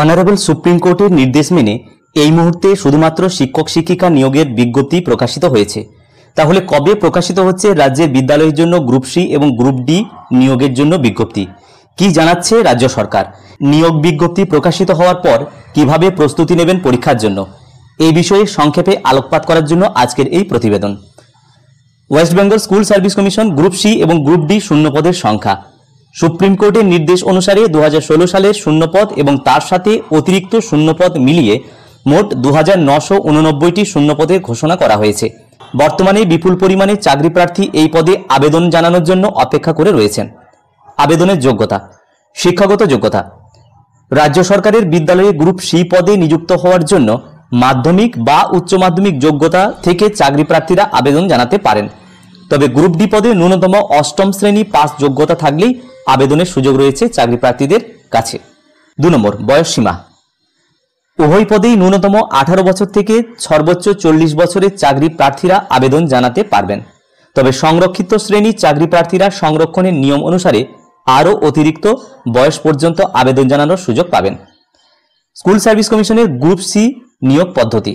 Honourable supreme কোর্টের নির্দেশ মেনে এই মুহূর্তে শুধুমাত্র শিক্ষক শিক্ষিকা নিয়োগের বিজ্ঞপ্তি প্রকাশিত হয়েছে। তাহলে কবে প্রকাশিত হচ্ছে রাজ্যের বিদ্যালয়ের জন্য গ্রুপ সি এবং গ্রুপ ডি নিয়োগের জন্য বিজ্ঞপ্তি? কি জানাচ্ছে রাজ্য সরকার? নিয়োগ বিজ্ঞপ্তি প্রকাশিত হওয়ার পর কিভাবে প্রস্তুতি নেবেন পরীক্ষার জন্য, এই বিষয়ে সংক্ষেপে আলোকপাত করার জন্য আজকের এই প্রতিবেদন। West Bengal School Service Commission group C এবং গ্রুপ ডি শূন্যপদের সংখ্যা। সুপ্রিম কোর্টের নির্দেশ অনুসারে 2016 সালের শূন্যপদ এবং তার সাথে অতিরিক্ত শূন্যপদ মিলিয়ে মোট 2989টি শূন্যপদের ঘোষণা করা হয়েছে। বর্তমানে বিপুল পরিমাণে চাকরি প্রার্থী এই পদে আবেদন জানানোর জন্য অপেক্ষা করে রয়েছেন। আবেদনের যোগ্যতা: শিক্ষাগত যোগ্যতা। রাজ্য সরকারের বিদ্যালয়ে গ্রুপ সি পদে নিযুক্ত হওয়ার জন্য মাধ্যমিক বা উচ্চ মাধ্যমিক যোগ্যতা থেকে চাকরি প্রার্থীরা আবেদন জানাতে পারেন। তবে গ্রুপ ডি পদে ন্যূনতম অষ্টম শ্রেণী পাস যোগ্যতা থাকলেই আবেদনের সুযোগ রয়েছে চাকরি প্রার্থীদের কাছে। 2 নম্বর, বয়স সীমা। উভয় পদেই ন্যূনতম 18 বছর থেকে সর্বোচ্চ 40 বছরের চাকরি প্রার্থীরা আবেদন জানাতে পারবেন। তবে সংরক্ষিত শ্রেণীর চাকরি প্রার্থীরা সংরক্ষণের নিয়ম অনুসারে আরও অতিরিক্ত বয়স পর্যন্ত আবেদন জানানোর সুযোগ পাবেন। স্কুল সার্ভিস কমিশনের গ্রুপ সি নিয়োগ পদ্ধতি: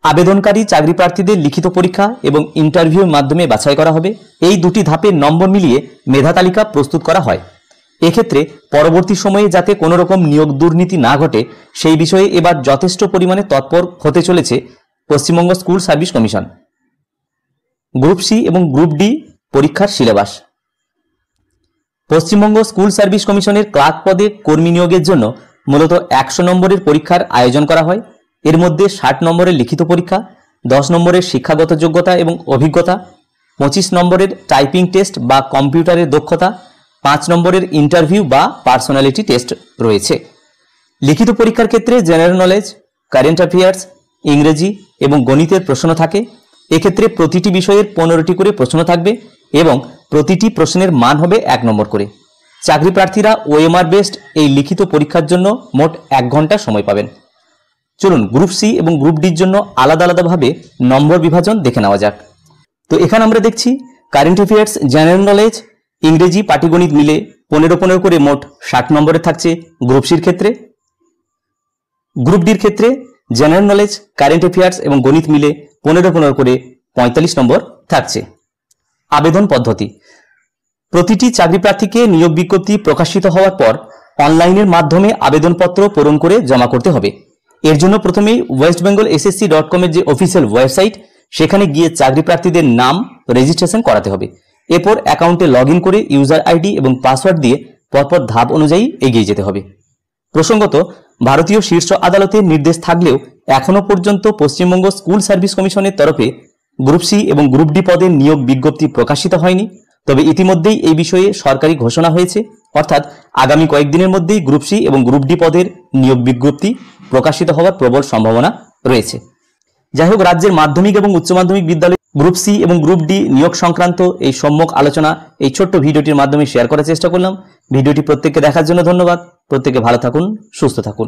আবেদনকারী চাকরি প্রার্থীদের লিখিত পরীক্ষা এবং ইন্টারভিউর মাধ্যমে বাছাই করা হবে। এই দুটি ধাপে নম্বর মিলিয়ে মেধা তালিকা প্রস্তুত করা হয়। এক্ষেত্রে পরবর্তী সময়ে যাতে কোনো রকম নিয়োগ দুর্নীতি না ঘটে সেই বিষয়ে এবার যথেষ্ট পরিমাণে তৎপর হতে চলেছে Paschimbanga School Service Commission. Group C এবং গ্রুপ ডি পরীক্ষার সিলেবাস: পশ্চিমবঙ্গ স্কুল সার্ভিস কমিশনের ক্লার্ক পদে কর্মী নিয়োগের জন্য মূলত 100 নম্বরের পরীক্ষার আয়োজন করা হয়। এর মধ্যে 60 নম্বরের লিখিত পরীক্ষা, 10 নম্বরের শিক্ষাগত যোগ্যতা এবং অভিজ্ঞতা, 25 নম্বরের টাইপিং টেস্ট বা কম্পিউটারের দক্ষতা, 5 নম্বরের ইন্টারভিউ বা পার্সোনালিটি টেস্ট রয়েছে। লিখিত পরীক্ষার ক্ষেত্রে জেনারেল নলেজ, কারেন্ট অ্যাফেয়ার্স, ইংরেজি এবং গণিতের প্রশ্ন থাকে। এক্ষেত্রে প্রতিটি বিষয়ের 15টি করে প্রশ্ন থাকবে এবং প্রতিটি প্রশ্নের মান হবে 1 নম্বর করে। চাকরি প্রার্থীরা ওএমআর বেসড এই লিখিত পরীক্ষার জন্য মোট 1 ঘন্টা সময় পাবেন। চলুন গ্রুপ সি এবং গ্রুপ ডির জন্য আলাদা আলাদাভাবে নম্বর বিভাজন দেখে নেওয়া যাক। তো এখানে আমরা দেখছি কারেন্ট অ্যাফেয়ার্স, জেনারেল নলেজ, ইংরেজি, পাটিগণিত মিলে 15 করে মোট 60 নম্বরে থাকছে গ্রুপ সির ক্ষেত্রে। গ্রুপ ডির ক্ষেত্রে জেনারেল নলেজ, কারেন্ট অ্যাফেয়ার্স এবং গণিত মিলে 15 করে 45 নম্বর থাকছে। আবেদন পদ্ধতি: প্রতিটি চাকরি প্রার্থীকে নিয়োগ বিজ্ঞপ্তি প্রকাশিত হওয়ার পর অনলাইনের মাধ্যমে আবেদনপত্র পূরণ করে জমা করতে হবে। এর জন্য প্রথমেই westbengalssc.com এর যে অফিসিয়াল ওয়েবসাইট সেখানে গিয়ে চাকরি প্রার্থীদের নাম রেজিস্ট্রেশন করাতে হবে। এরপর অ্যাকাউন্টে লগ ইন করে ইউজার আইডি এবং পাসওয়ার্ড দিয়ে পরপর ধাপ অনুযায়ী এগিয়ে যেতে হবে। প্রসঙ্গত, ভারতীয় শীর্ষ আদালতের নির্দেশ থাকলেও এখনও পর্যন্ত পশ্চিমবঙ্গ স্কুল সার্ভিস কমিশনের তরফে গ্রুপ সি এবং গ্রুপ ডি পদের নিয়োগ বিজ্ঞপ্তি প্রকাশিত হয়নি। তবে ইতিমধ্যেই এই বিষয়ে সরকারি ঘোষণা হয়েছে, অর্থাৎ আগামী কয়েকদিনের মধ্যেই গ্রুপ সি এবং গ্রুপ ডি পদের নিয়োগ বিজ্ঞপ্তি প্রকাশিত হওয়ার প্রবল সম্ভাবনা রয়েছে। যাই হোক, রাজ্যের মাধ্যমিক এবং উচ্চ মাধ্যমিক বিদ্যালয়ে গ্রুপ সি এবং গ্রুপ ডি নিয়োগ সংক্রান্ত এই সম্যক আলোচনা এই ছোট্ট ভিডিওটির মাধ্যমে শেয়ার করার চেষ্টা করলাম। ভিডিওটি প্রত্যেককে দেখার জন্য ধন্যবাদ। প্রত্যেকে ভালো থাকুন, সুস্থ থাকুন।